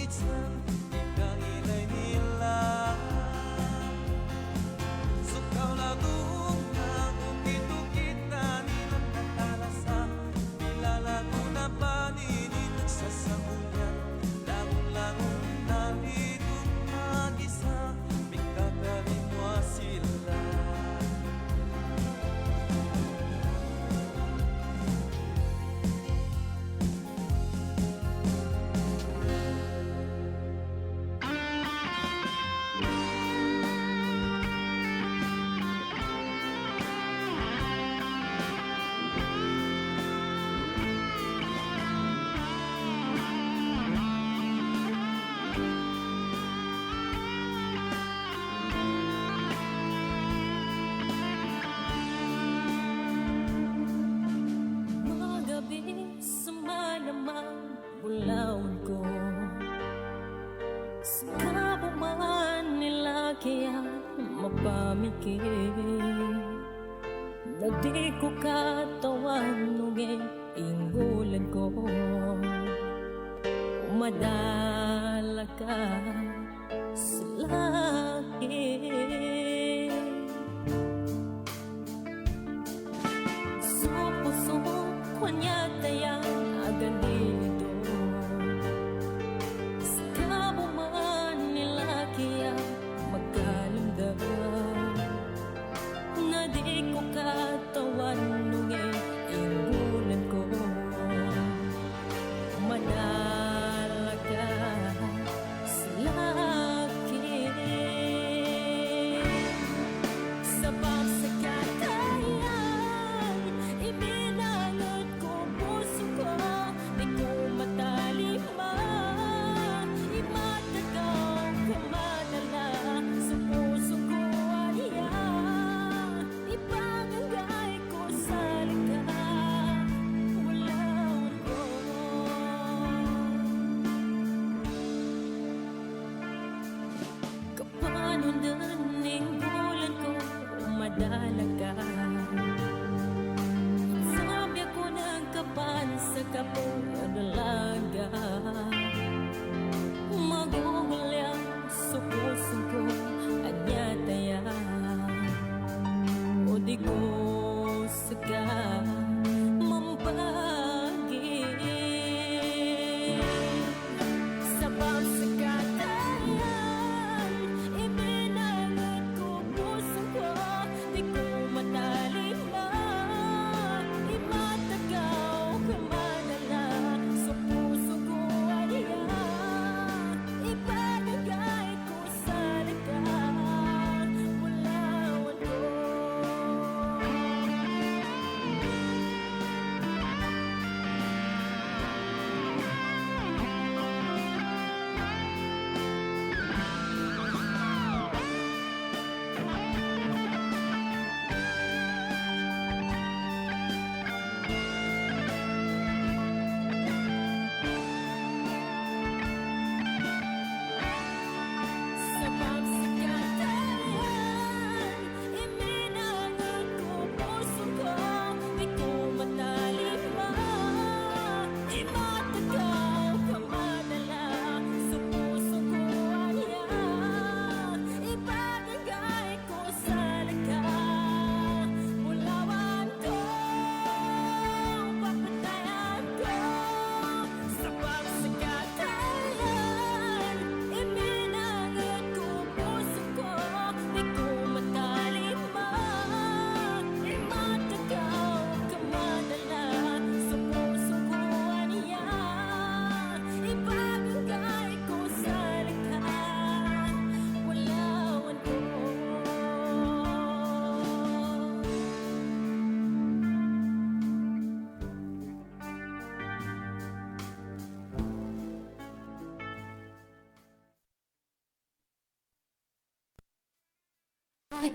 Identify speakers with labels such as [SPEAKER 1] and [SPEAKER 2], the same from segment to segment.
[SPEAKER 1] minsan biglang ila'y nila. Sukaw na doon na ukit-ukit na nilang natalasa. Nilalago na paninin nagsasabuyan. Langon-langon na doon mag-isa, pagkakalimwa sila.
[SPEAKER 2] Bulawan ko sa kabuman nila kaya mapamikir na di ko katawan nungin inggulan ko umadala ka sa laki supo-supo kanya tayo agandi katawan nungin inggulan ko madalaga sa laki sa pagsakatayan ibinangot ko puso ko di ko matalima imatagaw kumadala sa puso ko dalaga sabi ako ng kapan sa kapag-dalaga magugulya sa puso ko anyataya o di ko saga mampagi sa pagsakatayan ibinangot ko puso ko di ko matalima imatagaw kamadala sa puso ko aliya ipagagay ko sa likas bulawan ko.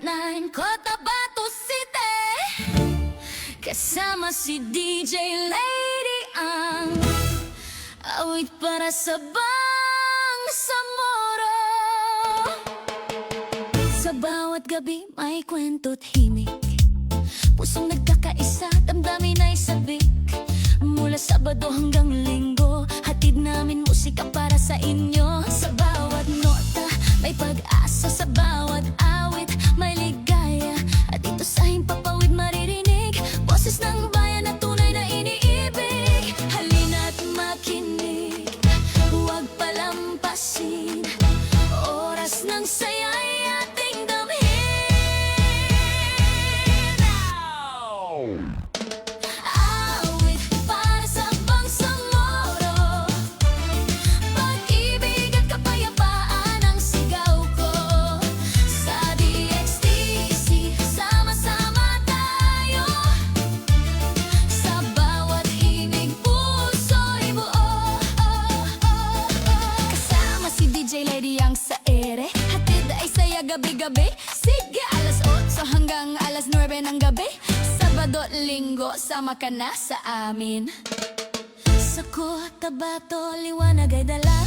[SPEAKER 2] Nine Cotabato City kasama si DJ Lady ang awit para sa Bangsamoro. Sa bawat gabi may kwento't himik, pusong nagkakaisa, damdamin ay sabik. Mula Sabado hanggang Linggo, hatid namin musika musika para sa inyo. Sa bawat nota, may pag-asa. Sa bawat awit, may ligaya. At ito sa himpapawid maririnig boses ng bayan na tunay na iniibig. Halina't makinig, huwag palampasin. Oras ng saya'y ating damhin. Awit para sa bangsamoro, pag-ibig at kapayapaan ang sigaw ko. Sa DXTC, sama-sama tayo. Sa bawat himig, puso'y buo. Kasama si DJ Lady ang sa ere, hatid ay saya gabi-gabi. Sige, alas 8 hanggang alas 9 ng gabi. Sabado, linggo, sama ka na sa amin. Sa Cotabato, liwanag ay dala.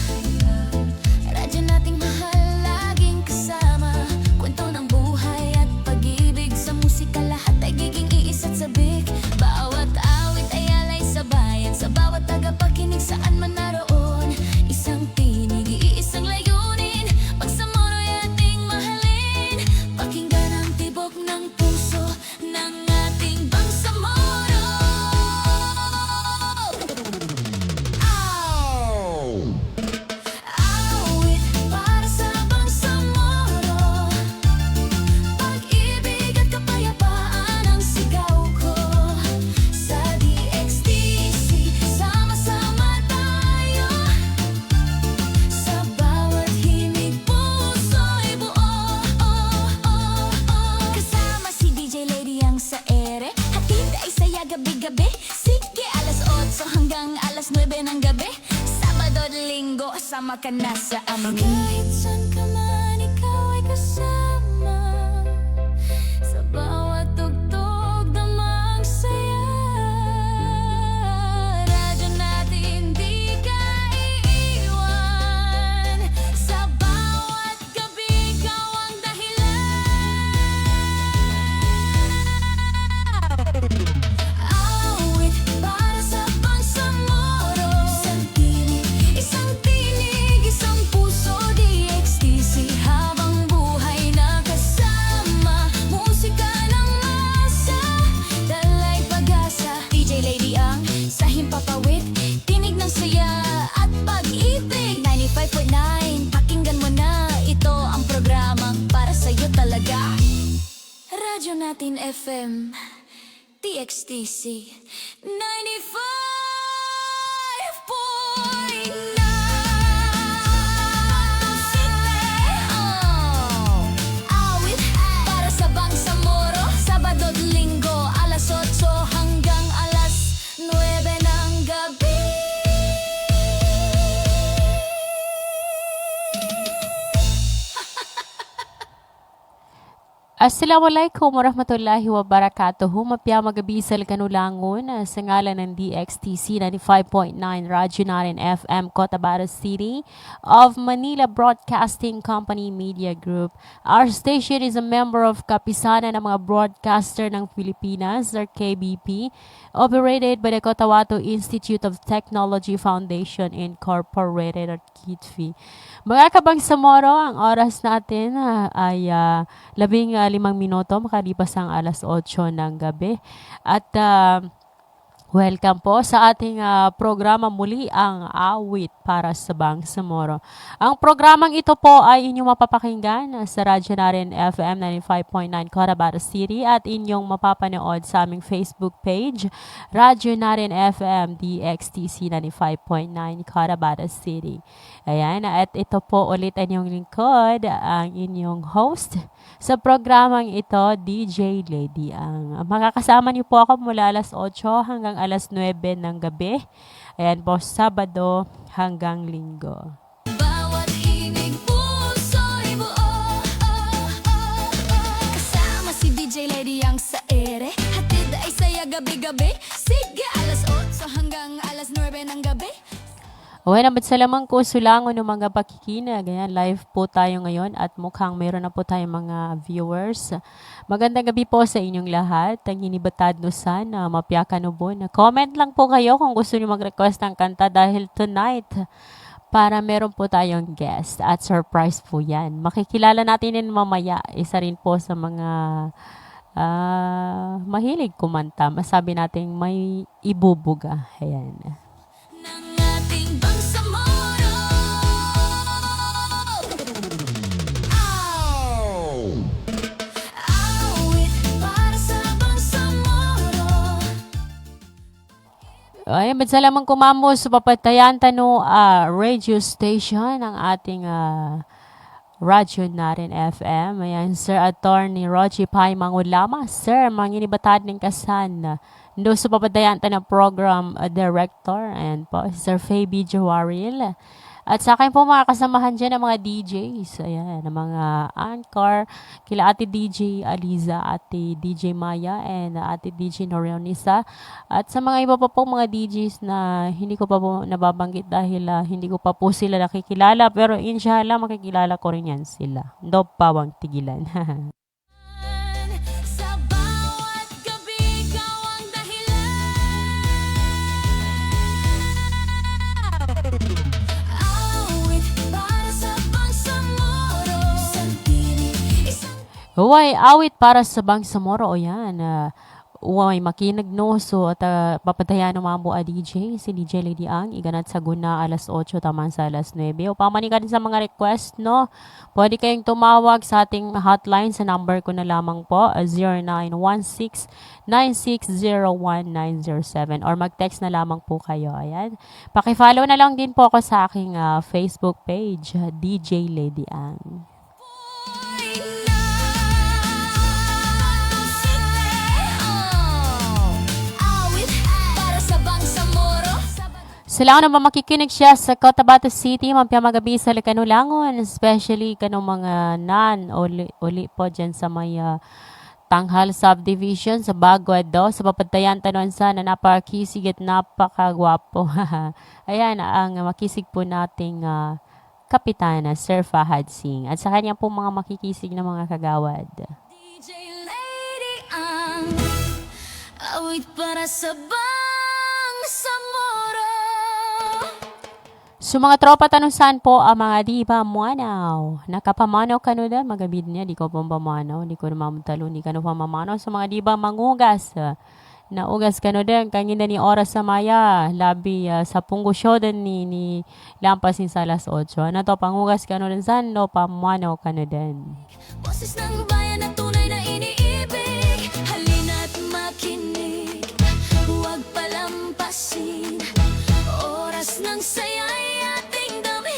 [SPEAKER 2] Radyo nating mahal, laging kasama. Kwento ng buhay at pag-ibig. Sa musika lahat ay giging iisa't sabik. Bawat awit ay alay sa bayan. Sa bawat tagapakinig saan man naroon. Isang tinig, iisang layunin. Pagsamuro'y ating mahalin. Pakinggan ang tibok ng puso ng ating bangsamoro. Awit para sa bangsamoro, pag-ibig at kapayapaan ang sigaw ko. Sa DXTC, sama-sama tayo. Sa bawat himig, puso'y buo. Kasama si DJ Lady ang sa ere, hatid ay saya gabi-gabi. Sige, alas 8 hanggang alas 9 ng gabi. Sabado at linggo, sama ka na sa amin. Kahit saan ka man, ikaw ay kasama. Sa bawat tugtog, damang saya. Radyo natin, di ka iiwan. Sa bawat gabi, ikaw ang dahilan. Awit para sa bangsamoro, isang tinig, isang puso. DXTC, habang buhay na kasama. Musika ng masa, dalay pag-asa. DJ Lady ang sa himpapawid, tinig ng saya at pag-ibig. 95.9, pakinggan mo na, ito ang programang para sa'yo talaga. Radyo natin FM, TXTC 95.9. Awit para sa bangsamoro, Sabado at Linggo, alas 8 hanggang alas 9 ng gabi.
[SPEAKER 3] Assalamualaikum warahmatullahi wabarakatuh. Mapya magabisal kanulangon sa ngalan ng DXTC 95.9 Radyo Natin FM Cotabato City of Manila Broadcasting Company Media Group. Our station is a member of Kapisanan ng mga Broadcaster ng Pilipinas or KBP, operated by the Cotabato Institute of Technology Foundation Incorporated or KITFI. Mga kabangsamoro, ang oras natin ay 15 minuto makalipas ang alas 8 ng gabi. At welcome po sa ating programa muli, ang Awit para sa Bangsamoro. Ang programang ito po ay inyong mapapakinggan sa Radyo Natin FM 95.9 Cotabato City at inyong mapapanood sa aming Facebook page, Radyo Natin FM DXTC 95.9 Cotabato City. Ayan, at ito po ulit ang inyong lingkod, ang inyong host sa programang ito, DJ Lady Ang. Makakasama niyo po ako mula alas 8 hanggang alas 9 ng gabi. Ayan po, Sabado hanggang Linggo.
[SPEAKER 2] Bawat himig, puso'y buo. Kasama si DJ Lady Yang sa ere, hatid ay saya gabi-gabi. Sige, alas 8 hanggang alas 9 ng gabi.
[SPEAKER 3] Okay, naman sa lamang ko sulangon ng mga pakikinig. Ayan, live po tayo ngayon at mukhang mayroon na po tayong mga viewers. Magandang gabi po sa inyong lahat. Ang hinibatad no sana, mapyakan no bon. Comment lang po kayo kung gusto niyo mag-request ng kanta dahil tonight, para meron po tayong guest at surprise po yan. Makikilala natin yan mamaya. Isa rin po sa mga mahilig kumanta. Masabi natin may ibubuga. Ayan.
[SPEAKER 2] ng ating bangsamoro. Awit para sa bangsamoro.
[SPEAKER 3] Ay, badsa lamang kumamos sa papatayan tano radio station ng ating radyo natin FM. Ayan, Sir Attorney Rochi Pai Mangulama. Sir, manginibatad ng kasan. Do sa papatayan ng program director. Ayan po, Sir Fabi Jawaril. At sa akin po mga kasamahan dyan ng mga DJs. Ayan, ng mga anchor. Kila Ate DJ Aliza, Ate DJ Maya, and Ate DJ Norionisa. At sa mga iba pa po mga DJs na hindi ko pa po nababanggit dahil hindi ko pa po sila nakikilala. Pero inshallah makikilala ko rin yan sila. Do pawang tigilan.
[SPEAKER 2] Sa bawat gabi, ikaw ang dahilan. Awit para sa bangsamoro. Sandini, isang
[SPEAKER 3] Huway, awit para sa Bangsamoro. O yan. Huway, makinig no. So, at papatayan ng mga buha DJ. Si DJ Lady Ang. Iganat sa guna alas 8, taman sa alas 9. O pamanin ka din sa mga request, no? Pwede kayong tumawag sa ating hotline. Sa number ko na lamang po, 0916-9601-907. Or mag-text na lamang po kayo. Ayan. Pakifollow na lang din po ako sa aking Facebook page, DJ Lady Ang.
[SPEAKER 2] boy na awit para sa bangsamoro.
[SPEAKER 3] Sa lang naman makikinig siya sa Cotabato City, mampia magabi sa Kanulangon, especially kanong mga uli po dyan sa may Tanghal Subdivision sa Bagwad do, sa papatayan tanon sa na napakisig at napakagwapo. Ayan, ang makisig po nating Kapitana, Sir Fahad Singh. At sa kanya po mga makikisig na mga kagawad.
[SPEAKER 2] DJ Lady Ang awit para sa bangsamoro.
[SPEAKER 3] So mga tropa tanusan po ang mga diba muanaw. Nakapamanaw ka no doon, magabid niya, di ko pong pamanaw, di ko naman talo, di ka na pamamanaw. So mga diba mangugas, naugas ka no doon, kangina ni oras sa maya, labi sa punggo show din ni lampasin sa alas 8. Ano to, pangugas ka no doon, saan no, pamanaw ka no doon.
[SPEAKER 2] Boses ng bayan na tunay na iniibig. Halina't makinig, huwag palampasin. Oras ng saya'y ating damhin.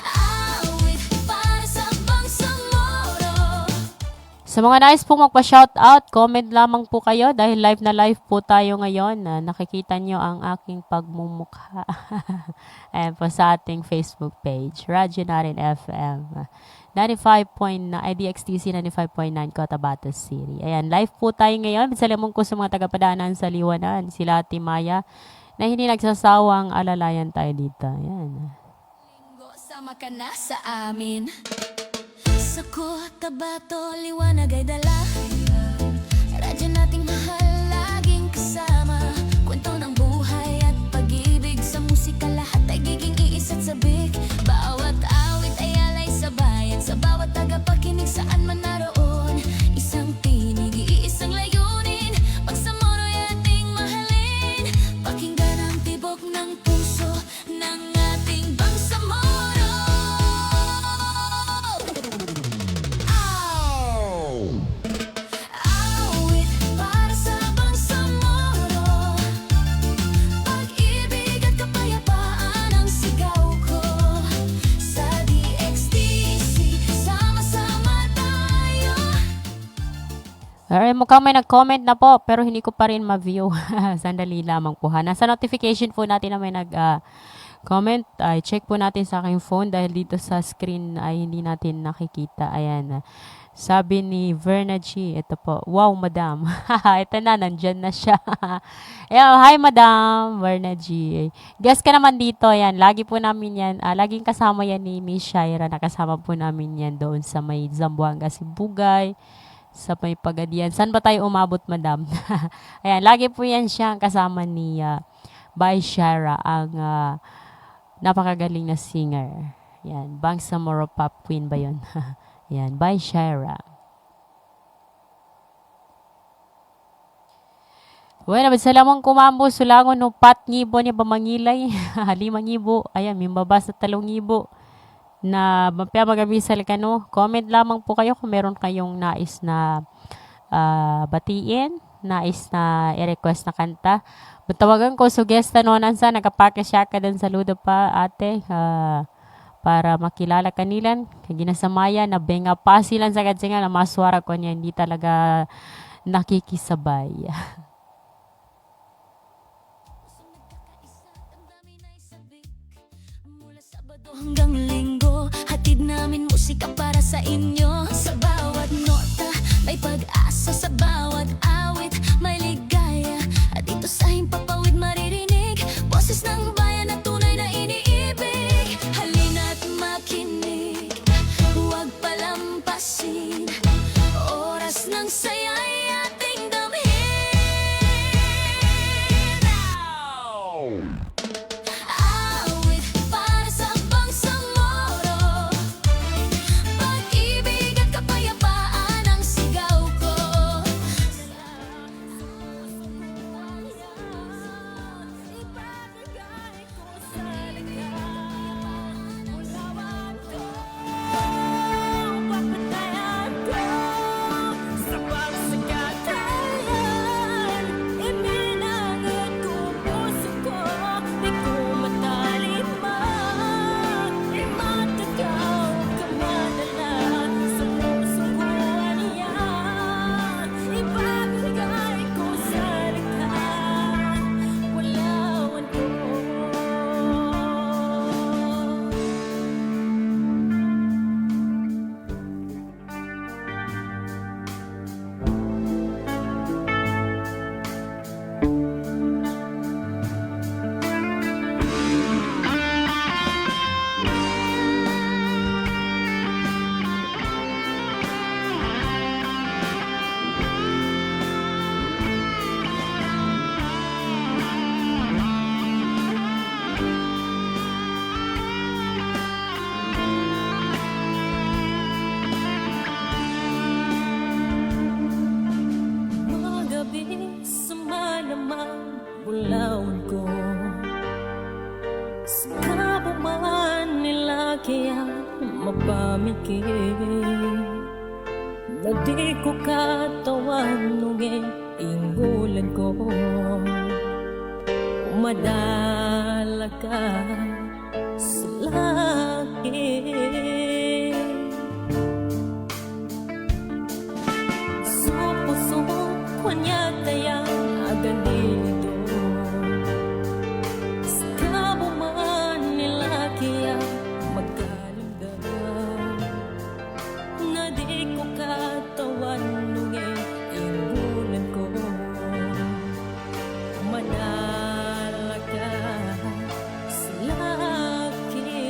[SPEAKER 2] Awit para sa bangsamoro.
[SPEAKER 3] Sa mga nais po magpa-shoutout, comment lamang po kayo dahil live na live po tayo ngayon. Nakikita nyo ang aking pagmumukha. Ayan po sa ating Facebook page, Radyo Narin FM. 95.9, IDXTC 95.9 Cotabato City. Ayan, live po tayo ngayon. Salamong ko sa mga tagapadaanan sa Liwanan, sila Ate Maya, na hindi nagsasawang alalayan tayo dito. Ayan.
[SPEAKER 2] Linggo, sama ka na sa amin. Sa Cotabato, liwanag ay dala. Radyo nating mahal, laging kasama. Kwento ng buhay at pag-ibig. Sa musika lahat ay giging iisa't sabik. Bawat awit ay alay sa bayan. Sa bawat tagapakinig saan man naroon. Isang tinig, iisang layunin. Bangsamono'y ating mahalin. Pakinggan ang tibok ng puso ng ating bangsamoro. Awit para sa bangsamoro. Pag-ibig at kapayapaan ang sigaw ko. Sa DXTC, sama-sama tayo.
[SPEAKER 3] Alright, mukhang may nag-comment na po, pero hindi ko pa rin ma-view. Sandali lamang po ha. Nasa notification po natin na may nag-comment. Ay, check po natin sa aking phone dahil dito sa screen ay hindi natin nakikita. Ayan. Sabi ni Verna G, ito po, wow, madam. Ito na, nandyan na siya. Ayan, hi, madam, Verna G. Guest ka naman dito, ayan. Lagi po namin yan, laging kasama yan ni Miss Shaira. Nakasama po namin yan doon sa may Zamboanga, Sibugay. sa may Pagadian. Saan ba tayo umabot, madam? Ayan, lagi po yan siya kasama ni Bai Shara, ang napakagaling na singer. Yan, Bangsamoro Pop Queen ba yun? Yan, Bai Shara. Bueno, salamang kumambo, sulangon no pat ngibo ni Bamangilay. 5,000. Ayan, may babasa 3,000 na mapya magamisal ka no. Comment lamang po kayo kung meron kayong nais na batiin, nais na i-request na kanta. Batawagan ko, sugesta no nansa, nagapakasya ka din, saludo pa ate, para makilala kanilan. Kaya ginasamaya na benga pa silang sa kadsinga na maswara ko niya, hindi talaga nakikisabay.
[SPEAKER 2] Hanggang linggo, hatid namin musika para sa inyo. Sa bawat nota, may pag-asa. Sa bawat awit, may ligaya. At dito sa himpapawid maririnig boses ng bayan na tunay na iniibig. Halina't makinig, huwag palampasin. Oras ng saya'y ating damhin. Awit para sa Bangsamoro, pag-ibig at kapayapaan ang sigaw ko. Ipapagay ko sa ligawan, ulawan ko, papatayan ko sa pagsagatayan. Ibinangot ko puso ko, di ko mataliman. Imatagaw ka madala sa puso ko, aniyan. Ipapagay ko sa ligawan, ulawan ko. Mga gabi sa malamang bulawan ko, sa kabuman nila kaya mapamigil. Na di ko katawanugin, inggulan ko. Umadala ka sa laki. Supuso ko niya tayang aganito. Sa kabuman nila kaya magkalamdaman. Na di ko katawanugin, inggulan ko. Manala ka sa laki.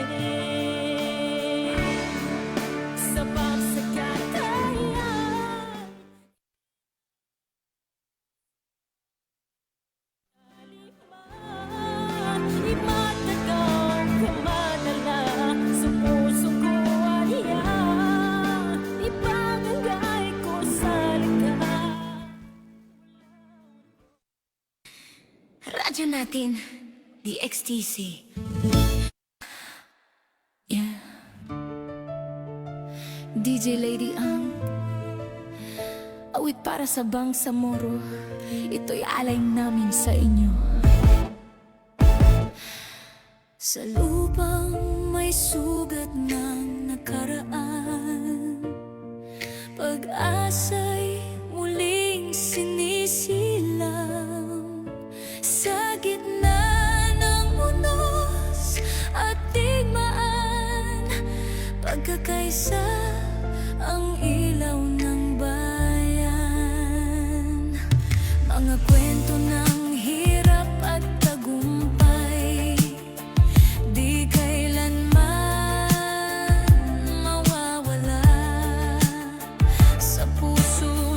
[SPEAKER 2] Sa pagsagatayan, imatagaw ka madala sa puso ko, aniyan. Ipagagay ko sa ligawan. Radyo natin, DXTC. Yeah. DJ Lady ang awit para sa Bangsamoro. Ito'y alay namin sa inyo. Sa lupang may sugat ng nakaraan, pag-asa'y muling sinisilang. Sa gitna ng unos at digmaan, pagkakaisa ang ilaw ng bayan. Mga kwento ng hirap at tagumpay, di kailanman mawawala sa puso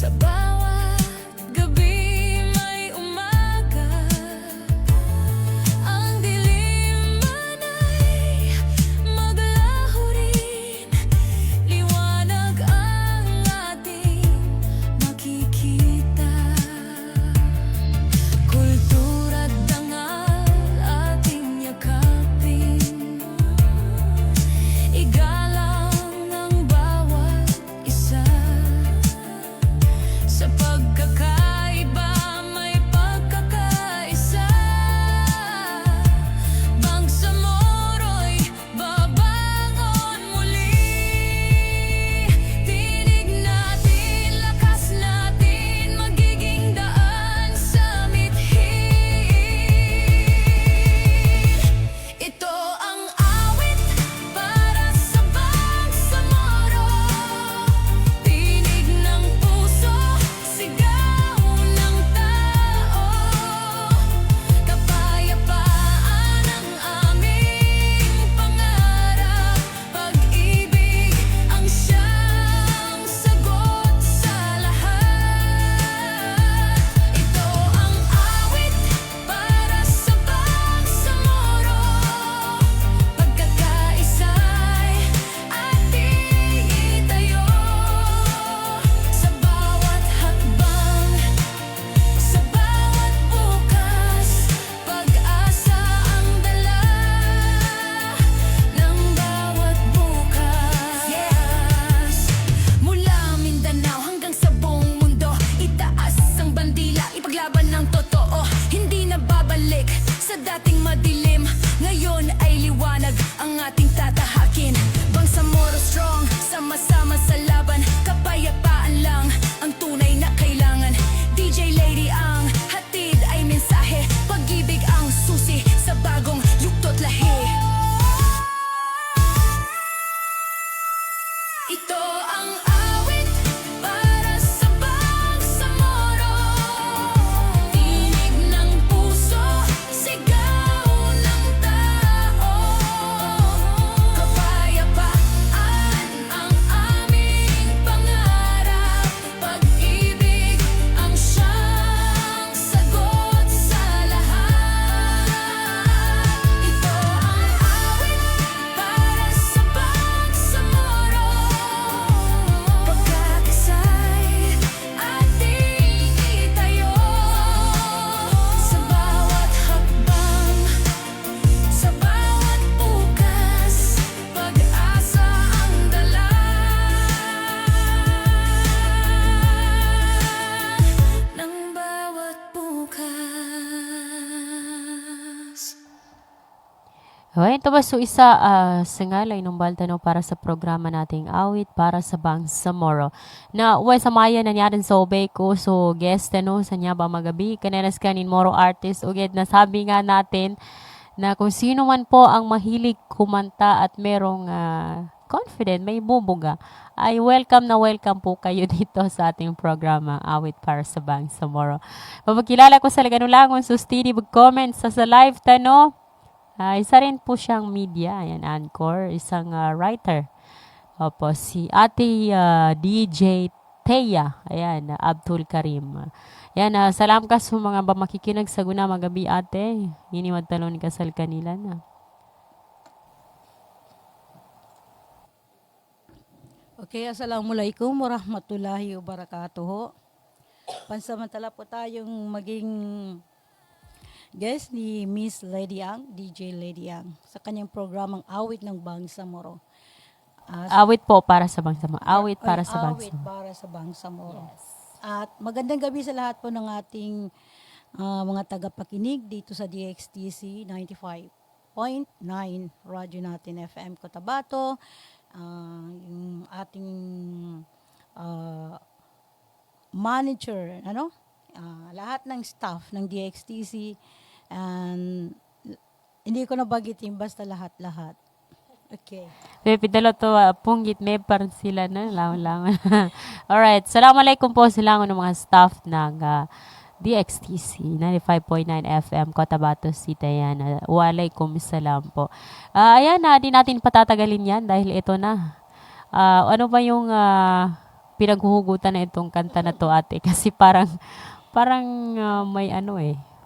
[SPEAKER 2] Sa bawat gabi may umaga, ang dilim man ay maglaho rin, liwanag ang ating makikita. Kultura't dangal ating yakapin, igalang ang bawat isa. Sa pagkakaiba may pagkakaisa, Bangsamoro'y babangon muli. Tinig natin, lakas natin, magiging daan sa mithiin. Ito ang awit para sa Bangsamoro, tinig ng puso, sigaw ng tao. Kapayapaan ang aming pangarap, pag-ibig ang siyang sagot sa lahat. Ito ang awit para sa Bangsamoro, pagkakaisa'y ating itayo. Sa bawat hakbang, sa bawat bukas, pag-asa ang dala ng bawat bukas. Mula Mindanao hanggang sa buong mundo, itaas ang bandila, ipaglaban ng totoo. Hindi na babalik sa dating madilim, ngayon ay liwanag ang ating tatahakin. Bangsamoro strong, sama-sama sa laban, kapayapaan lang ang tunay na kailangan. DJ Lady ang hatid ay mensahe, pag-ibig ang susi sa bagong yugto't lahi. Ito ang awit para sa Bangsamoro, tinig ng puso, sigaw ng tao. Kapayapaan ang aming pangarap, pag-ibig ang siyang sagot sa lahat. Ito ang awit para sa Bangsamoro, pagkakasay ating itayo. Sa bawat hakbang, sa bawat bukas, pag-asa ang dala ng bawat bukas.
[SPEAKER 3] Okay, ito ba so isa sa ngalay ng baltano para sa programa nating awit para sa Bangsamoro. Na uwe sa maya na niya sa obey ko so guest sa niya ba magabi kanelas kanin moro artist uged na sabi nga natin na kung sino man po ang mahilig kumanta at merong confident, may bubuga, ay welcome na welcome po kayo dito sa ating programa awit para sa Bangsamoro. Papakilala ko sa Laganulangon so steady mag-comment sa live tano. Isa rin po siyang media, ayan, anchor, isang writer. Opo, si Ate DJ Teya, ayan, Abdul Karim. Ayan, salam ka sa mga ba makikinig sa guna magabi ate. Iniwag talon ka sa kanila na.
[SPEAKER 4] Okay, assalamualaikum warahmatullahi wabarakatuh. Pansamantala po tayong maging guest ni Miss Lady Ang, DJ Lady Ang, sa kanyang programang Awit ng Bangsamoro.
[SPEAKER 3] Awit po para sa Bangsamoro. Awit para sa
[SPEAKER 4] Awit
[SPEAKER 3] Bangsamoro.
[SPEAKER 4] para sa Bangsamoro. At magandang gabi sa lahat po ng ating mga tagapakinig dito sa DXTC 95.9 radyo natin FM Cotabato. Yung ating manager, lahat ng staff ng DXTC, and hindi ko nabagitin basta lahat-lahat. Okay.
[SPEAKER 3] Pepe dalo to punggit me parang sila na lang. Alright, assalamualaikum po sila ng mga staff ng DXTC 95.9 FM Cotabato City. Yan. Walaikum salam po. Ayan na, di natin patatagalin yan dahil ito na. Ano ba yung pinaghuhugutan na itong kanta na to, ate. Kasi parang may ano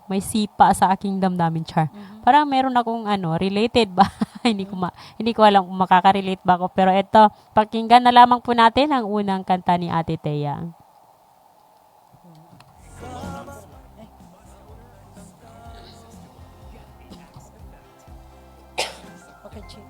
[SPEAKER 3] may sipa sa aking damdamin, char. Parang meron akong related ba? Hindi ko alam kung makaka-relate ba ako. Pero ito, pakinggan na lamang po natin ang unang kanta ni Ate Thea.
[SPEAKER 4] Okay, check.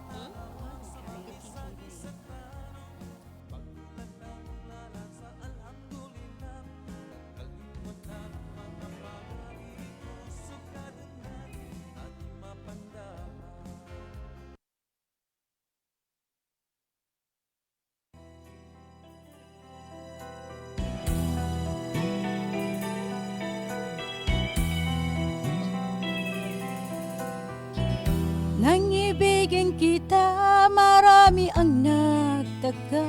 [SPEAKER 4] Nang ibigin kita, marami ang nagtaka.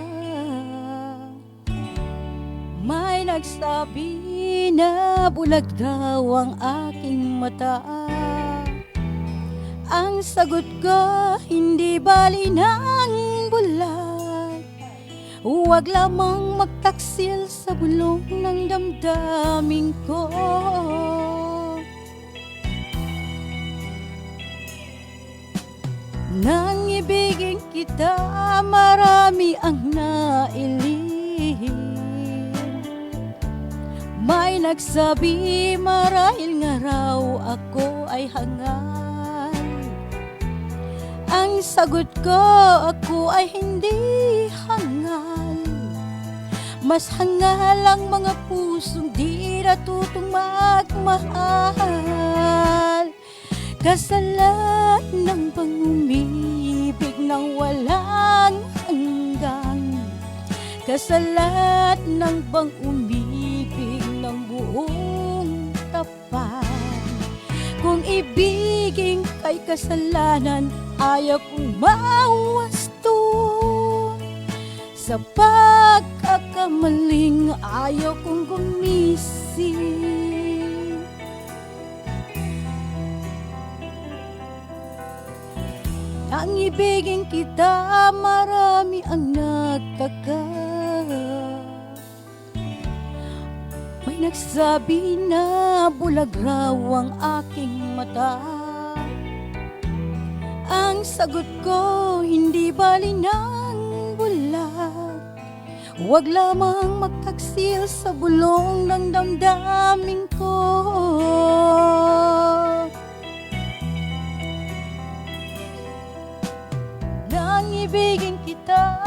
[SPEAKER 4] May nagsabi na bulag daw ang aking mata. Ang sagot ko, hindi bali ng bulag. Huwag lamang magtaksil sa bulong ng damdamin ko. Nang ibigin kita, marami ang nailin. May nagsabi marahil nga raw ako ay hangal. Ang sagot ko, ako ay hindi hangal. Mas hangal ang mga pusong di natutong magmahal. Kasalanan bang umibig ng walang hanggan? Kasalanan bang umibig ng buong tapat? Kung ibigin kay kasalanan, ayaw kong mawasto. Sa pagkakamaling, ayaw kong gumising. Ang ibigin kita, marami ang nagtaka. May nagsabi na bulag raw ang aking mata. Ang sagot ko, hindi bali ng bulag. Huwag lamang magtaksil sa bulong ng damdamin ko. Nang ibigin kita,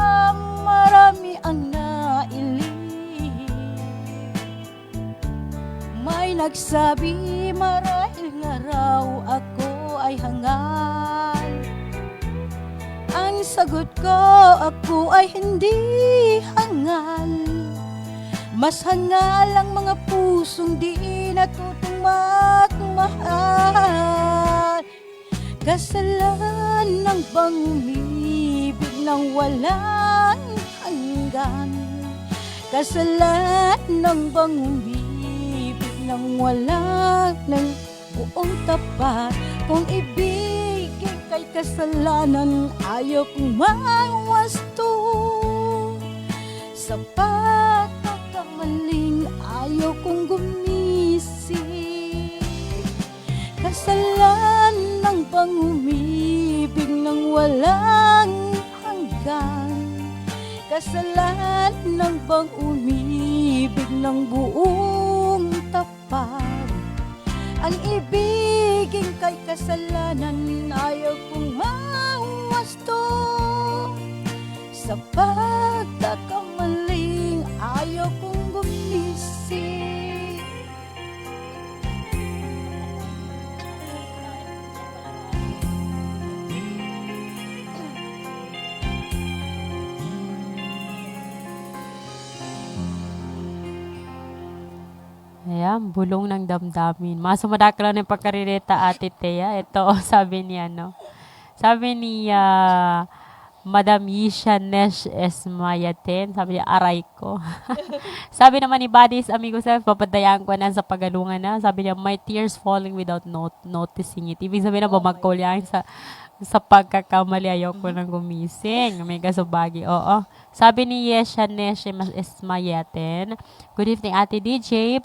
[SPEAKER 4] marami ang nailin. May nagsabi marahil nga raw ako ay hangal. Ang sagot ko, ako ay hindi hangal. Mas hangal ang mga pusong di natutong magmahal. Kasalanan bang umibig ng walang hanggan? Kasalanan bang umibig ng walang buong tapat? Kung ibigin kay kasalanan, ayaw kong mawasto. Sa pagkakamaling, ayaw kong gumising. Kasalanan bang umibig ng walang hanggan? Kasalanan bang umibig ng buong tapat? Ang ibigin kay kasalanan, ayaw kong mawasto. Sa pagkakamaling, ayaw kong gumising.
[SPEAKER 3] Ayan, bulong ng damdamin. Masumadak lang ng pagkarireta, Ate Thea. Ito, sabi ni Madam Yisha Nesh Esmayaten. Sabi niya, aray ko. Sabi naman ni Buddies, amigo self, papadayaan ko na sa pagalungan na. Sabi niya, my tears falling without noticing it. Ibig sabihin na bumagkol yan sa pagkakamali. Ayoko nang gumising. May kasubagi. Oo. Sabi ni Yesha Nesh Esmayaten, good evening, Ate DJ.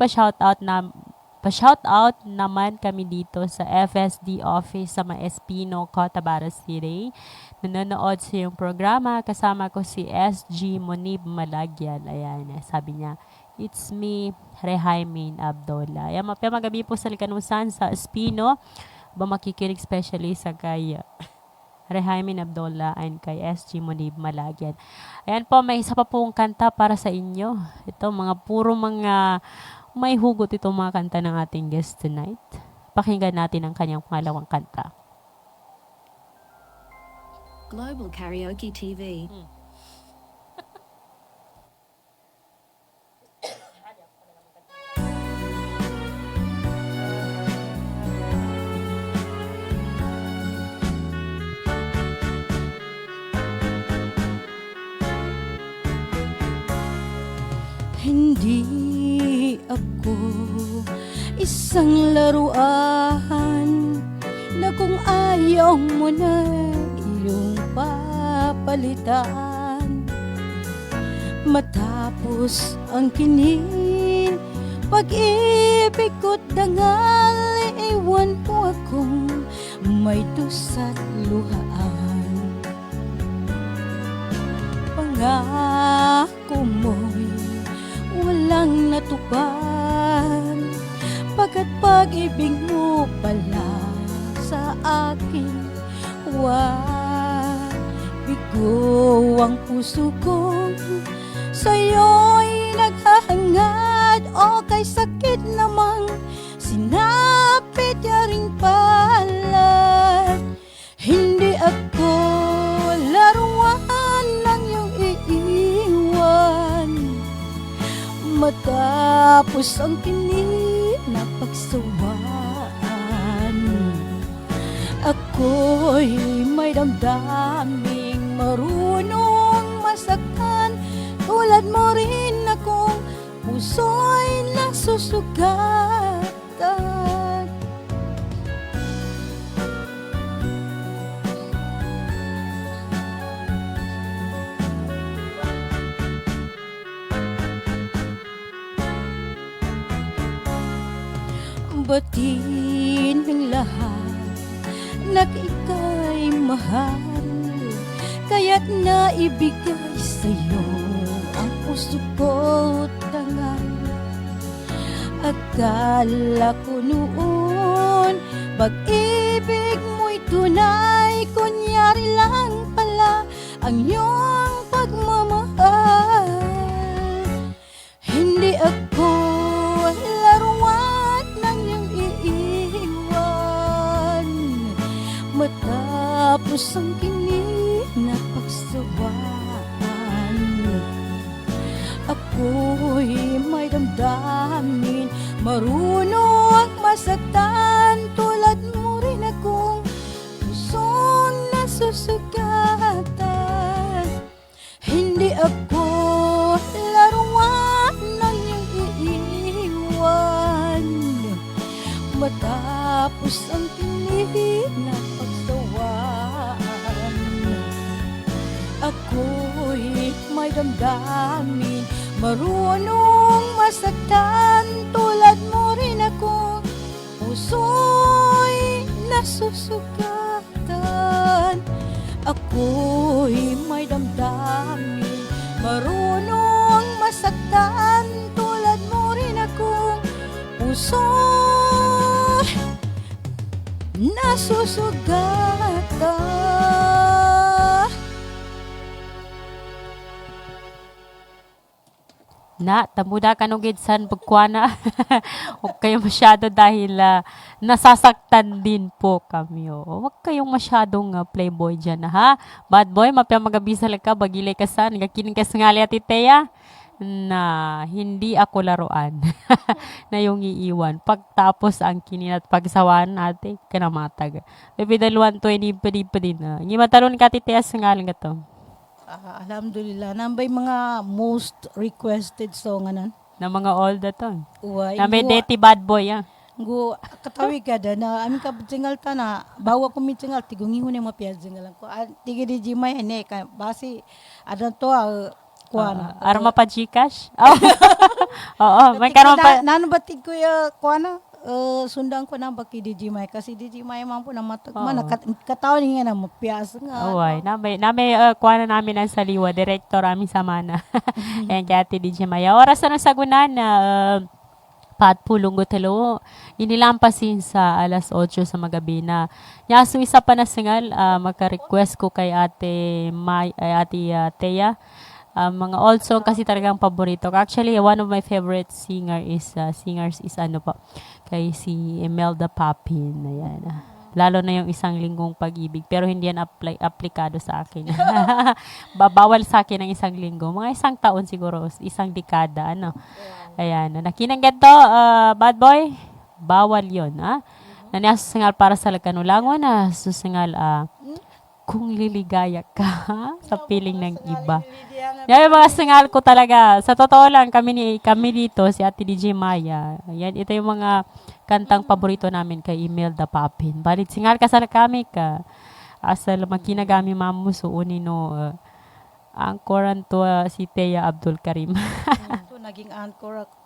[SPEAKER 3] Pa-shoutout naman kami dito sa FSD office sa Espino, Cotabato City. Nanonood sa yung programa. Kasama ko si SG Monib Malagyan. Ayan, sabi niya, it's me, Rehaimin Abdullah. Ayan, magabi po sa Likanusan sa Espino. Ba makikinig especially sa kay Rehaimin Abdullah and kay SG Monib Malagyan. Ayan po, may isa pa pong kanta para sa inyo. Ito, puro mga may hugot itong mga kanta ng ating guest tonight. Pakinggan natin ang kanyang pangalawang kanta.
[SPEAKER 5] Global Karaoke TV.
[SPEAKER 4] Hindi ako isang laruan na kung ayaw mo na iyong papalitan. Matapos ang kinin, pag-ibig ko't dangal, iwan mo akong may dusa't luhaan. Pangako mo'y walang natupad, pagkat pag-ibig mo pala sa akin, bigo ang puso ko, sa'yo'y naghahangad, o kay sakit namang sinapit niya ring palad. Hindi ako laruan ng iyong iiwan, matapos ang kinig na pagsawaan. Ako'y may damdaming marunong masaktan, tulad mo rin akong puso'y nasusugatan. Batiin ng lahat na ika'y mahal, kaya't naibigay sa'yo ang puso ko't dangal. Akala ko noon pag-ibig mo'y tunay, kunyari lang pala ang iyong pagmamahal. Hindi ako laruan ng iyong iiwan, matapos ang kinig na pagsawaan. Ako'y may damdamin, marunong masaktan, tulad mo rin akong pusong nasusugatan. Hindi ako laruan ng iyong iiwan, matapos ang kinig na pagsawaan. Ako'y may damdamin, marunong masaktan, tulad mo rin ako, puso'y nasusugatan. Ako'y may damdamin, marunong masaktan, tulad mo rin ako, puso'y nasusugatan.
[SPEAKER 3] Na, tamuda ka nung gidsan pagkwana. Huwag kayo masyado dahil nasasaktan din po kami. Huwag kayong masyadong playboy dyan, ha? Bad boy, mapya magabisa ka, bagilay ka sa, nagakining ka sa ngali at iteya. na hindi ako laruan na yung iiwan. Pagtapos ang kinin at pagsawaan natin, kanamatag. Pipidaluan to, hindi pa din na. Hindi matalon ka titias nga lang ito.
[SPEAKER 4] Alhamdulillah. Nambay mga most requested song anan.
[SPEAKER 3] Na mga old to.
[SPEAKER 4] Uway.
[SPEAKER 3] Na may dirty bad boy, ah.
[SPEAKER 4] Go katawi ka da na amin ka jingal ta na bawa ko mi jingal tigungi hune mo pia jingal ko tigi di jimay ne ka basi adan to kuana
[SPEAKER 3] Arma pa Gcash? Oh. Oo, may karon pa.
[SPEAKER 4] nano batig ko ya kuana sundang ko na baki di jimay kasi di jimay man po na matag man kataw ni nga na mo pias nga
[SPEAKER 3] Away, nami kuha na namin ang saliwa, director amin sa mana. Ayan, kaya ati di Maya. Oras na sagunan na patpulong gutalo. Inilampasin sa alas 8 sa magabi na. Yaso isa pa na singal, magka-request ko kay ate Thea. Mga old song kasi talagang paborito. Actually, one of my favorite singers is ano po, kay si Imelda Papin. Ayan. Lalo na yung isang linggong pag-ibig. Pero hindi yan aplikado sa akin. Bawal sa akin ang isang linggo. Mga isang taon siguro. Isang dekada. Ano. Ayan. Nakinanggan to, bad boy. Bawal yun. Naniasusingal para sa lagkanulangon. Susingal, kung liligaya ka sa piling ng iba. Yan yung mga singal ko talaga. Sa totoo lang, kami dito, si Ate DJ Maya. Yan, ito yung mga kantang paborito namin kay Imelda Papin. Balit singal ka sa kami ka. Asal makinagami mamu so unino angkoran to si Thea Abdul Karim.
[SPEAKER 4] ito naging anchor ako.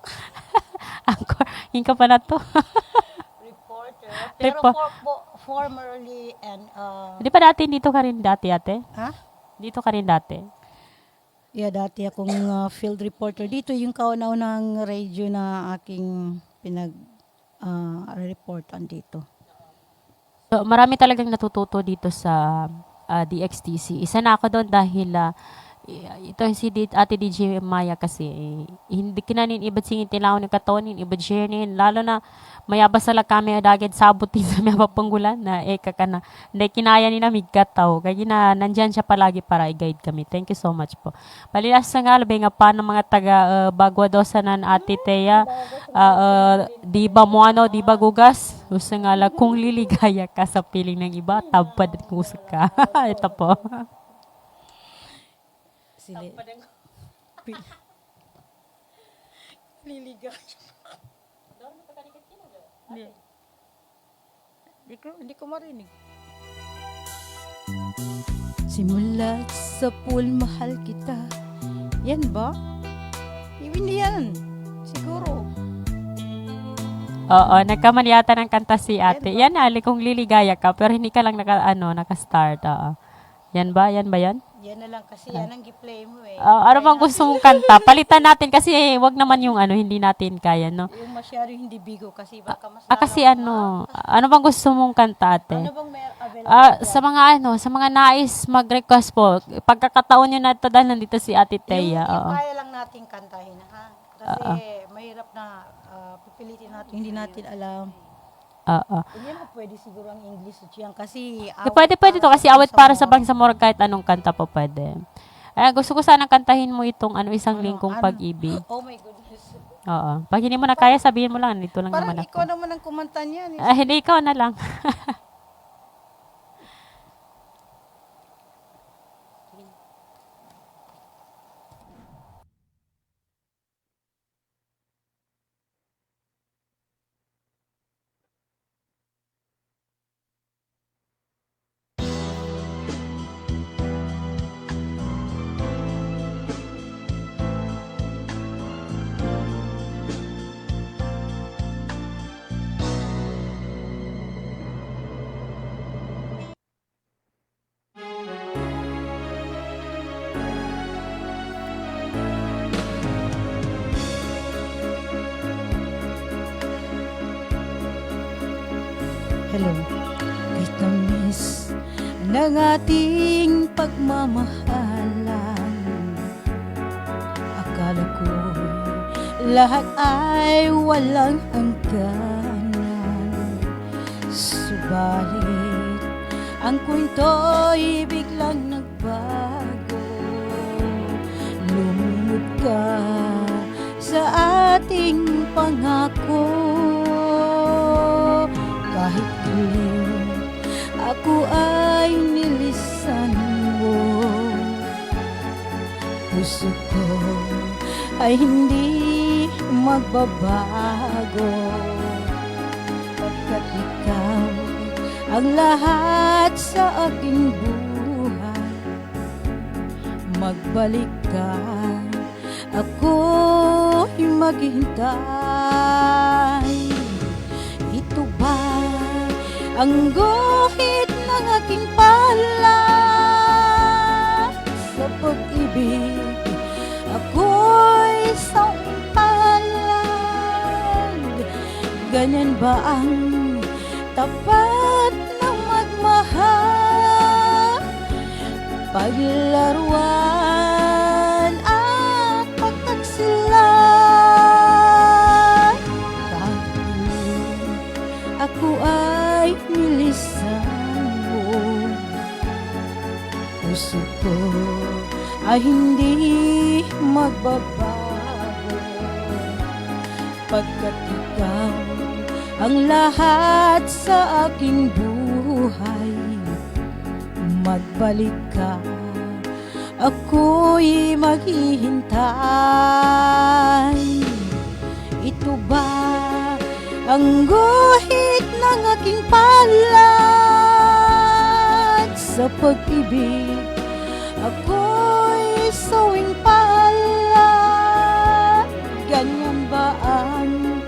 [SPEAKER 3] Angkor, yung ka pa na to.
[SPEAKER 4] Reporter pero formerly and
[SPEAKER 3] Di pa dati dito ka rin dati, ate?
[SPEAKER 4] ha
[SPEAKER 3] Dito ka rin dati?
[SPEAKER 4] yeah dati akong field reporter dito yung kauna-unang radio na aking reportan dito.
[SPEAKER 3] So, marami talagang natututo dito sa DXTC. Isa na ako doon dahil ito si Ate DJ Maya kasi hindi kinanin ibad singin tilaw ni katonin ibad sharenin lalo na mayabas sala kami adagad sabutin sa mga panggulan na kakana hindi kinaya ni na migkataw kaya na nandyan siya palagi para i-guide kami. Thank you so much po. Palilas sa nga labay nga pa ng mga taga Bagwadosanan Ate Thea di ba mo ano di ba gugas usa nga la kung liligaya ka sa piling ng iba tabpad kung ka. Ito po.
[SPEAKER 4] Sili. Liligaya. Hindi ko marinig. Simulat sa pool, mahal kita. Yan ba? Hindi yan. Siguro.
[SPEAKER 3] Oo, nagkamali yata ng kanta si ate. Yan kung liligaya ka, pero hindi ka lang naka-start. Oo. Yan ba? Yan ba yan?
[SPEAKER 4] Yan na lang kasi yan ang gi-play mo eh.
[SPEAKER 3] Ano bang gusto mong kanta? Palitan natin kasi wag naman yung hindi natin kaya, no?
[SPEAKER 4] Yung masyado hindi bigo kasi baka mas
[SPEAKER 3] Kasi ano bang gusto mong kanta, ate?
[SPEAKER 4] Ano bang may available?
[SPEAKER 3] Sa mga nais mag-request po, pagkakataon nyo na ito dahil nandito si Ate Thea.
[SPEAKER 4] Yung
[SPEAKER 3] Oo.
[SPEAKER 4] kaya lang nating kantahin, ha? Kasi mahirap na pipilitin natin, hindi natin alam.
[SPEAKER 3] Oo.
[SPEAKER 4] Hindi mo pwede siguro ang English yan kasi
[SPEAKER 3] Pwede to kasi awit para sa Bangsamoro kahit anong kanta po pwede. Gusto ko sanang kantahin mo itong isang lingkong pag-ibig.
[SPEAKER 4] Oh my goodness.
[SPEAKER 3] Oo. Pag hindi mo na kaya, sabihin mo lang, dito lang
[SPEAKER 4] Parang
[SPEAKER 3] naman ako.
[SPEAKER 4] ikaw naman ang kumanta niyan.
[SPEAKER 3] Hindi, ikaw na lang.
[SPEAKER 4] Hello. Kay tamis ng ating pagmamahalan. Akala ko lahat ay walang hangganan. Subalit ang kwento'y biglang nagbago. Lumina Sumunod ka sa ating pangako. Kahit dilim, ako ay nilisan mo. Puso ko ay hindi magbabago, pagkat ikaw ang lahat sa aking buhay. Magbalik ka, ako'y maghintay. Ito ba ang guhit ng aking palad? Sa pag-ibig, ako'y palad. Ganyan ba ang tapat na magmahal? Paglaruan at pagtaksilan. Kahit ako ay nilisan mo, puso ko ay hindi magbabago, pagkat ikaw ang lahat sa aking buhay. Magbalik ka, ako'y maghihintay. Ito ba ang guhit ng aking palad? Sa pag-ibig, ako'y sawing palad. Ganyan ba ang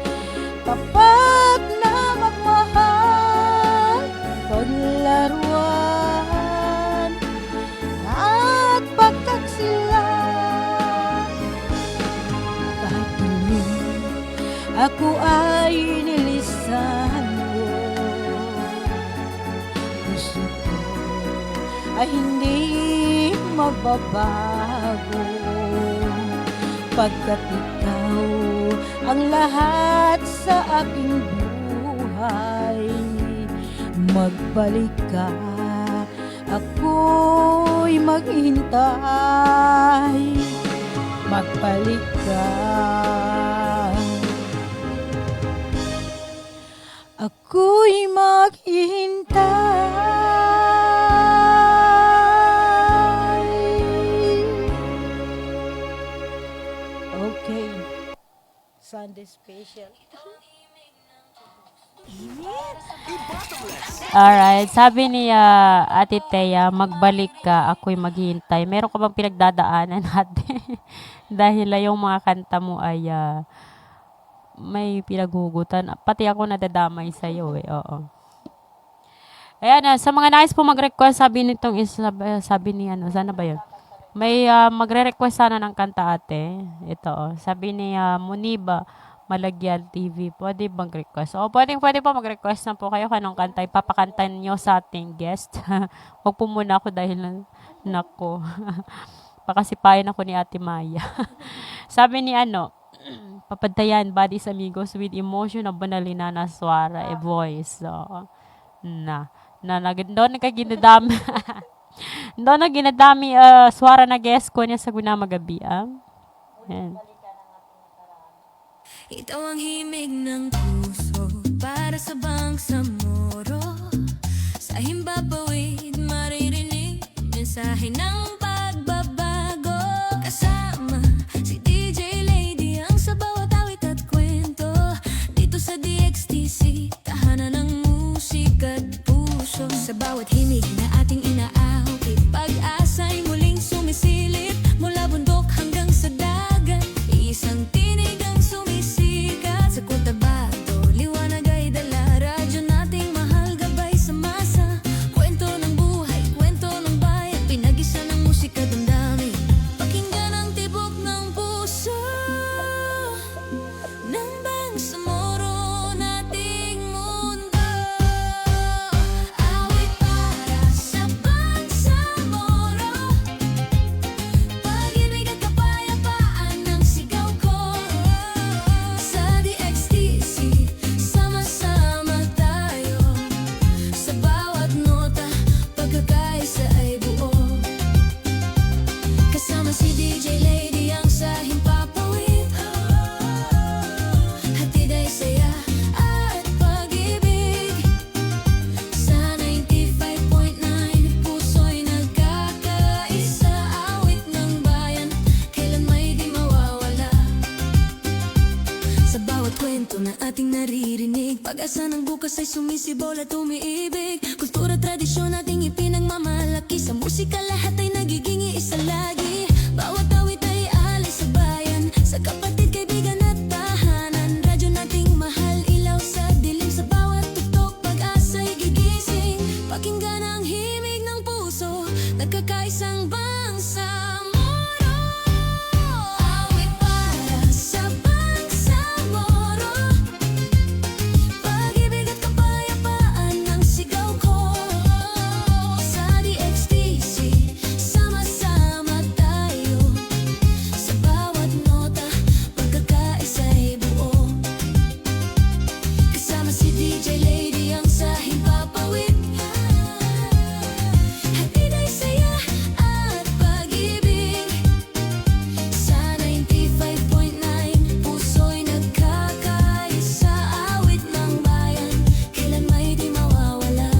[SPEAKER 4] tapat na magmahal? Paglaruan at pagtaksilan. Kahit dilim, ako ay nilisan mo. Puso ko ay hindi magbabago, pagkat ikaw ang lahat sa aking buhay. Magbalik ka, ako'y maghintay. Magbalik ka, ako'y maghihintay. Okay, Sunday special.
[SPEAKER 3] Alright, sabi ni Ate Thea, magbalik ka, ako'y maghihintay. Meron ka bang pinagdadaanan natin? Dahil yung mga kanta mo ay may pinaghugutan. Pati ako nadadamay sa'yo eh, oo. Ayan, sa mga nais po mag-request, sabi nitong sabi ni sana ba yun? May magre-request sana ng kanta ate. Ito, sabi ni Muniba Malagyal TV. Pwede bang request? O, pwede po mag-request na po kayo kanong kanta. Ipapakantan nyo sa ating guest. Huwag po muna ako dahil nako. Pakasipayan ako ni Ate Maya. Sabi ni papantayan, Bodies Amigos with emotion of Banalina na Suara, a voice. So, doon ka ginadami. Doon na ginadami suara na guest ko niya sa Gunamagabi. Yan.
[SPEAKER 6] Ito ang himig ng puso para sa bangsamoro. Sa himbabawid maririnig mensahe ng pagbabago. Kasama si DJ Lady ang sa bawat awit at kwento. Dito sa DXTC, tahanan ng musika at puso. Sa bawat himig na ating inaawit, pag-asa'y muling sumisilip. Mula bundok hanggang sa dagat, isang tinig ang sumisikat. Sa Cotabato, liwanag ay dala. Radyo nating mahal, gabay sa masa. Kwento ng buhay, kwento ng bayan, pinag-isa ng musika. bawat kwento na ating naririnig. Pag-asa ng bukas ay sumisibol at umiibig. Kultura, tradisyon ating ipinagmamalaki. Sa musika lahat ay nagiging iisa lagi. Bawat awit ay alay sa bayan, sa kapatid, kaibigan at tahanan. Radyo nating mahal, ilaw sa dilim. Sa bawat tuktok, pag-asa'y gigising. Pakinggan ang himig ng puso, nagkakaisang bangsamoro. Awit para sa bangsamoro, pag-ibig at kapayapaan ang sigaw ko. Sa DXTC, sama-sama tayo. Sa bawat nota, pagkakaisa'y buo. Kasama si DJ Lady ang sa himpapawid. Hatid ay saya at pag-ibig. Sa 95.9, puso'y nagkakaisa. Awit ng bayan, kailan may di mawawala.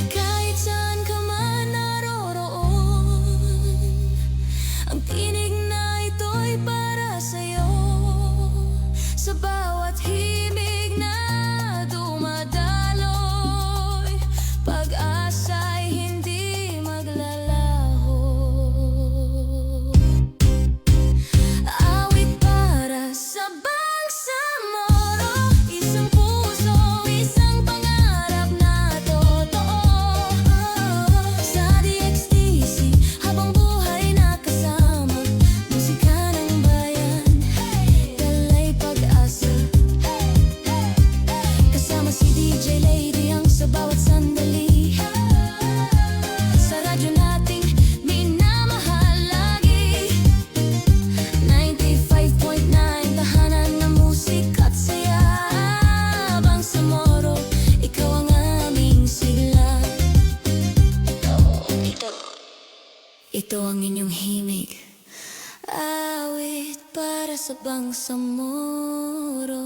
[SPEAKER 6] Kahit saan ka man naroroon, ang tinig na ito'y para sa'yo. Sa bawat himig na dumadaloy, pag-asa'y hindi maglalaho. Awit para sa bangsamoro, isang puso, isang pangarap na totoo. Sa DXTC, habang buhay nakasama, musika ng bayan, dalay pag-asa. Kasama si DJ Lady ang sa bawat sandali. Sa radyo nating minamahal lagi. 95.9, tahanan ng musika at saya. Bangsamoro, ikaw ang aming sigla. Ito ang inyong himig. Awit para sa bangsamoro.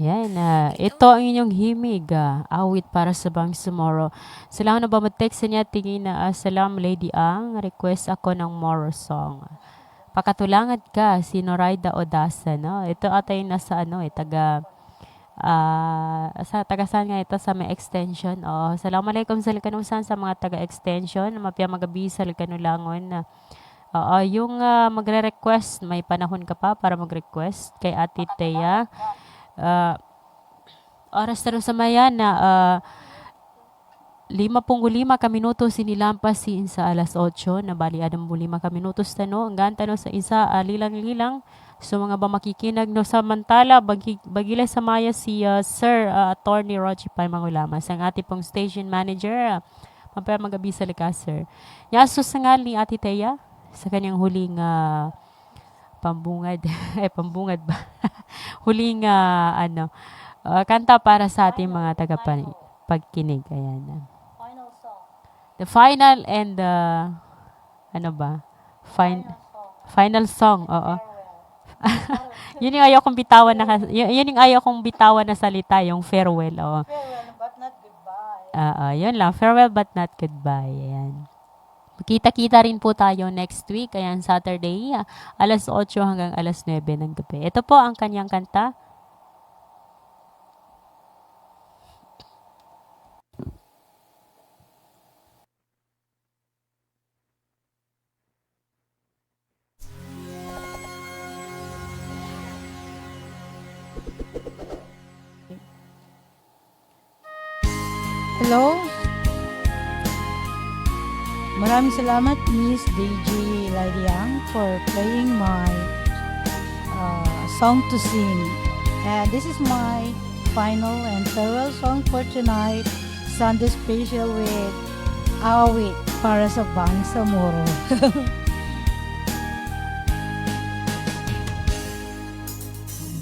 [SPEAKER 3] Yan, ito ang inyong himig, awit para sa Bangsamoro. Salamat na ba mag-text niya, tingin na, salam Lady Ang, request ako ng Moro song. Pakatulangan ka, si Noraida Odasa, no? Ito ata yung nasa taga saan nga ito, sa may extension. Assalamualaikum sa kanusan sa mga taga-extension, mapya magabi sa kanulangon. Yung magre-request, may panahon ka pa para mag-request kay Ate Thea. Oras na sa mayan na 5 ka minuto sinilampas sa alas 8 na bali adam 5 ka minutos tano ang ganta no sa isa lilang-lilang so mga ba makikinag no samantala bagilay sa maya si Sir Attorney Roger Pai Mangulamas ang ating pong station manager mapaya magabi sa likas sir yaso sa ngal ni Ate Thea sa kanyang huling pambungad pambungad ba huling kanta para sa ating mga pagkinig. Ayan. The final and final song. Oo. Yun yung ayaw kong bitawan yun yung ayaw kong bitawan na salita, yung farewell. Oo.
[SPEAKER 4] Farewell but not goodbye.
[SPEAKER 3] Yun lang. Farewell but not goodbye. Ayan. Kita-kita rin po tayo next week. Ayan, Saturday, alas 8 hanggang alas 9 ng gabi. Ito po ang kanyang kanta.
[SPEAKER 4] Hello? Maraming salamat, Miss DJ Lady Yang, for playing my song to sing. And this is my final and farewell song for tonight, Sunday special with Awit para sa Bangsamoro.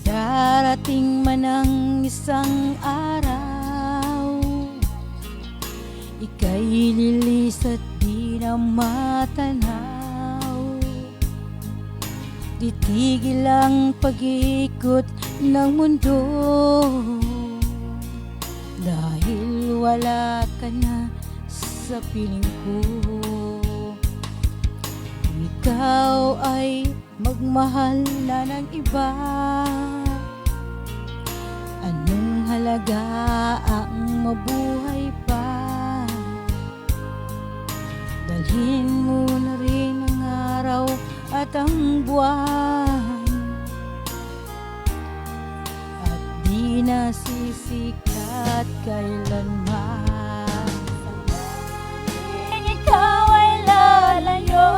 [SPEAKER 4] Darating man ang isang araw, ika'y lilis at di na matanaw. Titigil ang pag-ikot ng mundo, dahil wala ka na sa piling ko. Ikaw ay magmahal na ng iba. Anong halaga ang mabuhay pa? Dalhin mo na rin ang araw at ang buwan, at di na sisikat kailanman.
[SPEAKER 3] Ikaw ay lalayo,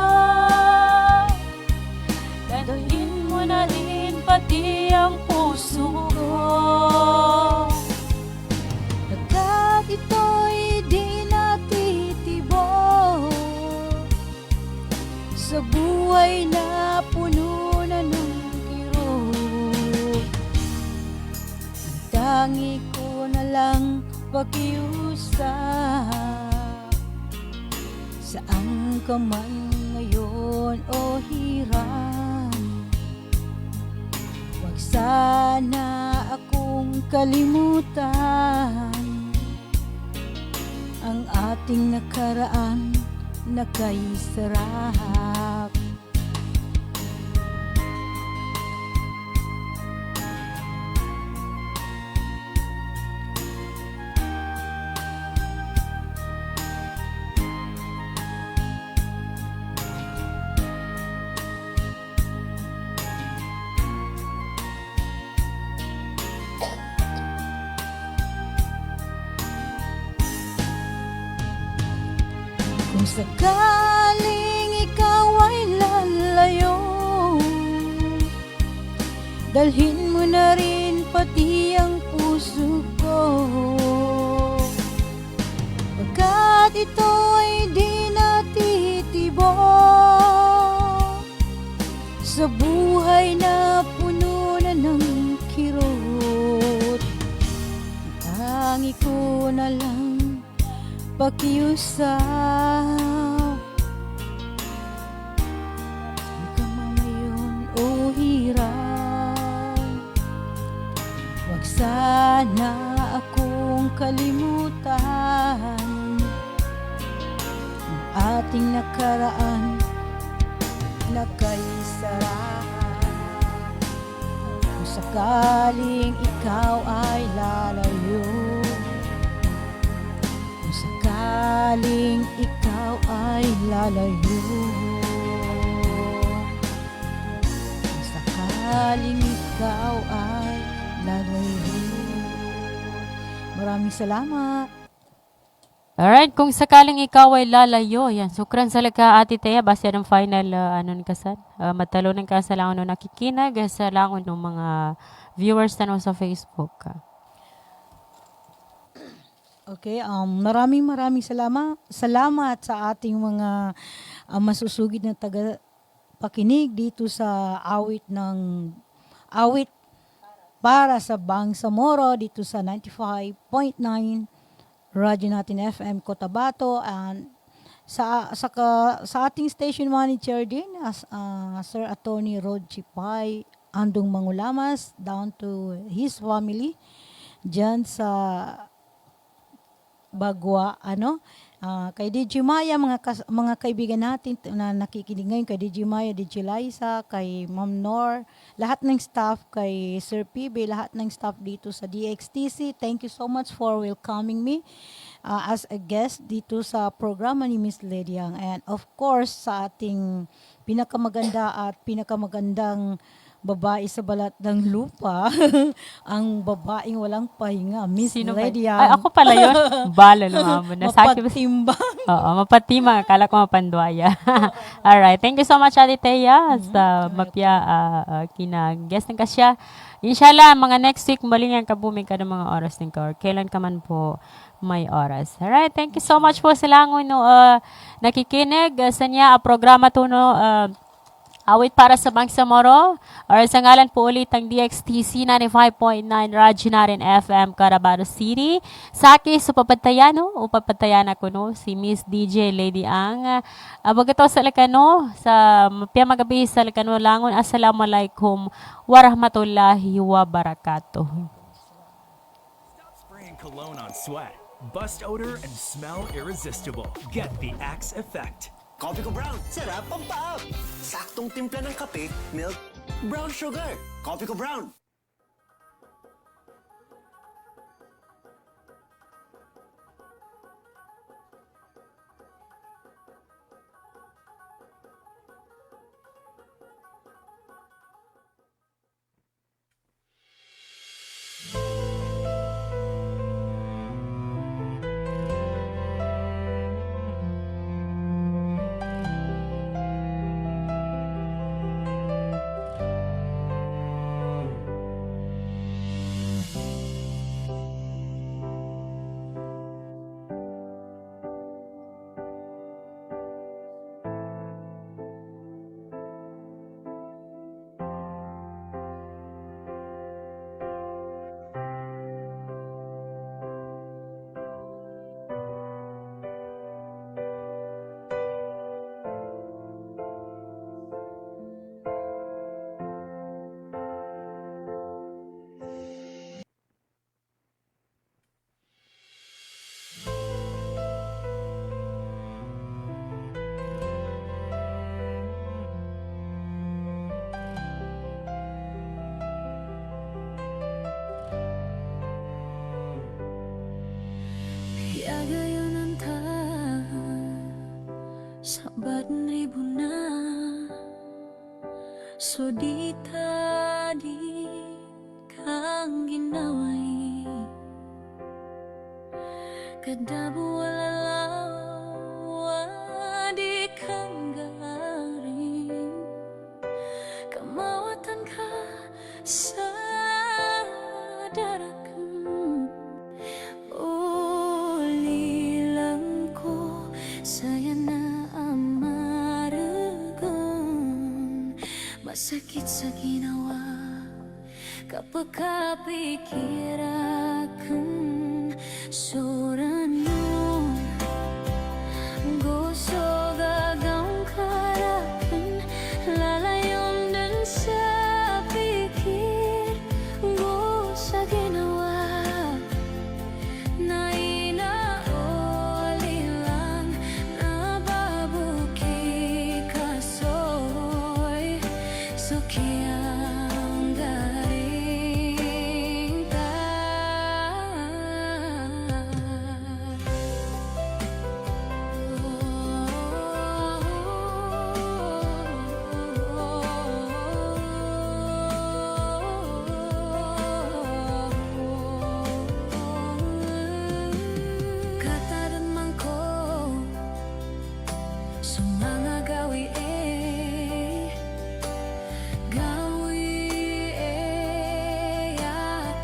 [SPEAKER 3] dadalhin mo na rin pati ang puso ko.
[SPEAKER 4] Pagkat ito'y di natitibok sa buhay na puno na ng kirot, ang tangi ko na lang pakiusap. Saan ka man ngayon o hiram, huwag sana akong kalimutan ang ating nakaraan na kay sarap. Kung sakaling ikaw ay lalayo, dalhin mo na rin pati ang puso ko. Pagkat ito ay di natitibok sa buhay na puno na ng kirot, tangi ko na lang pakiusap. Di ka man ngayon o hirap, huwag sana akong kalimutan ang ating nakaraan na kay sarap. Kung sakaling ikaw ay lalayo, kung sakaling ikaw ay lalayo, kung sakaling ikaw ay lalayo. Maraming salamat.
[SPEAKER 3] Alright, kung sakaling ikaw ay lalayo, yan. Sukran sa laka, Ate Thea, basta ng final, kasan? Matalunan ka sa langon ng nakikinag, sa langon ng mga viewers na sa Facebook.
[SPEAKER 4] Okay, maraming salamat sa ating mga masusugid na taga-pakinig dito sa awit para sa Bangsamoro dito sa 95.9 Radyo Natin FM Cotabato, and sa ating station manager din as Sir Attorney Rod Chipay Andong Mangulamas, down to his family diyan sa Bagwa, kay DJ Maya, mga kaibigan natin na nakikinig ngayon, kay DJ Maya, DJ Liza, kay Ma'am Nor, lahat ng staff, kay Sir PB, lahat ng staff dito sa DXTC. Thank you so much for welcoming me as a guest dito sa programa ni Miss Lady Yang. And of course, sa ating pinakamaganda at pinakamagandang babae sa balat ng lupa, ang babaeng walang pahinga, Miss
[SPEAKER 3] Sino
[SPEAKER 4] Lady Yang.
[SPEAKER 3] Ay, ako pala yun. Bala lumabon.
[SPEAKER 4] Mapatimbang.
[SPEAKER 3] Oo, mapatima. Akala ko mapandwaya. Alright. Thank you so much, Ate Thea, sa mapya kina-guest ng kasya. Inshallah, mga next week, malingan ka buming ka ng mga oras ng ka, or kailan ka man po may oras. Alright. Thank you so much po sa langon no, nakikinig sa niya programa to no, Awit para sa Bangsamoro, or sa ngalan po ulit ng DXTC 95.9 Radyo Narin FM, Cotabato City. Sa akin, so papatayan, no? O papatayan ako, no? Si Miss DJ Lady Ang. Bagato sa Lakano, sa piyamagabi sa Lakano Langon, Assalamualaikum warahmatullahi wabarakatuh.
[SPEAKER 7] Spraying cologne on sweat. Bust odor and smell irresistible. Get the Axe effect.
[SPEAKER 8] Coffee ko brown, sarap pampaap. Saktong timpla ng kape, milk, brown sugar. Coffee ko brown.
[SPEAKER 6] Piagayon ang sabat ribu na so di tadi kang ginaway kadabu walalawa di kang garing kamawatan ka sa darakan ulilang ko saya na amaragan masakit sa ginawa kapag kapikirakan soran mo gusto gagawang karakan lalayon dun sa pikir gusto ginawa na inauli lang nababuki kasoy suki ang garing ta Kataramang ko sa mga gawi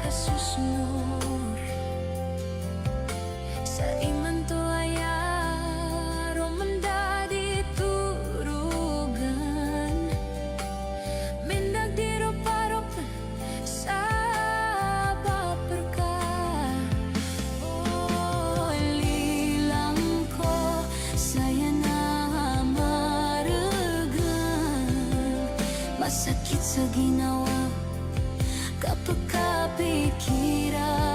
[SPEAKER 6] kasusunod sa iman to aya romanda di turugan mindag diro parok sa paperka lilang ko saya na maragan masakit sa ginawa kapag kapikira